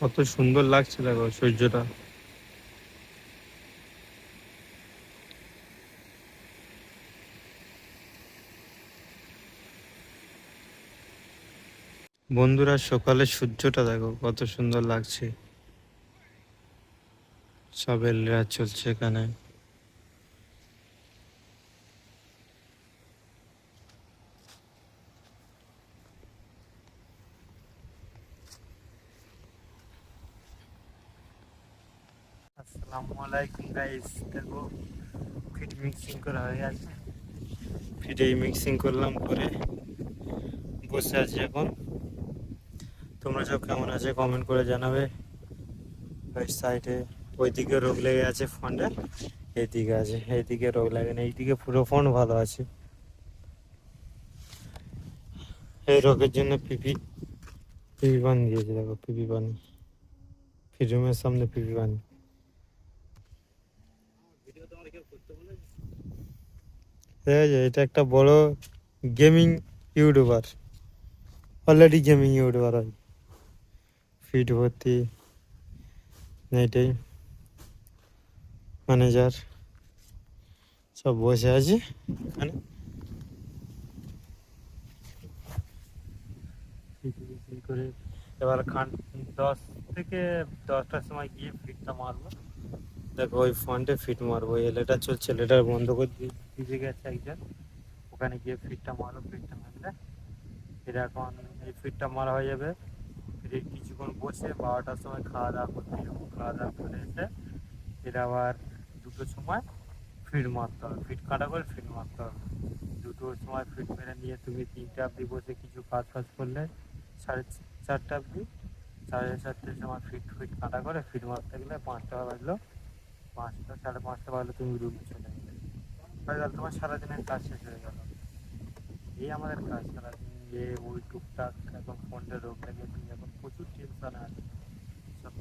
কত সুন্দর লাগছে দেখো সূর্যটা। বন্ধুরা সকালে সূর্যটা দেখো কত সুন্দর লাগছে। সবের রাত চলছে এখানে। আসসালামু আলাইকুম গাইস। দেখো ফিড মিক্সিং করা হয়ে গেছে। ফিডে মিক্সিং করলাম করে বসে আছি এখন। তোমরা সব কেমন আছে কমেন্ট করে জানাবে। ওই সাইডে ওইদিকে রোগ লেগে আছে ফন্ডে, এইদিকে আছে, এইদিকে রোগ লাগে না, এইদিকে পুরো ফন্ড ভালো আছে। এই রোগের জন্য পিপি পিপি বান দিয়েছে দেখো, পিপি বান ফিড রুমের সামনে পিপি বান। এটা একটা বড় gaming YouTuber, already gaming YouTuber হয়। ফিড ভর্তি এটাই ম্যানেজার সব বসে আছে এখানে। করে এবার 10 থেকে 10টার সময় গিয়ে ফিটটা মারবো। দেখো ওই ফন্টে ফিট মারবো, এই লেটার চলছে, লেটার বন্ধ করে দিয়ে গেছে একজন। ওখানে গিয়ে ফিটটা মারবো, ফিটটা মারলে এটা এখন এই ফিটটা মারা হয়ে যাবে। ফিরে কিছুক্ষণ বসে 12টার সময় খাওয়া দাওয়া করতে যাবো। খাওয়া দাওয়া করে এসে এটা আবার 2টোর সময় ফিড মারতে হবে, ফিড কাটা করে ফিড মারতে হবে। 2টোর সময় ফিড মেরে নিয়ে তুমি 3টা অবধি বসে কিছু কাজ ফাজ করলে 4:30 অবধি। 4:30টার সময় ফিড ফিড কাটা করে ফিড মারতে গেলে 5টা বাজলো। 5টা 5:30 বাজলে তুমি রুমে চলে গেলে, হয়ে গেল তোমার সারাদিনের কাজ শেষ হয়ে গেল। এই আমাদের কাজ সারাদিন। যে ওই টুকটাক এখন ফোনটা রোগ লেগেছে, এখন প্রচুর টেনশন আছে। সব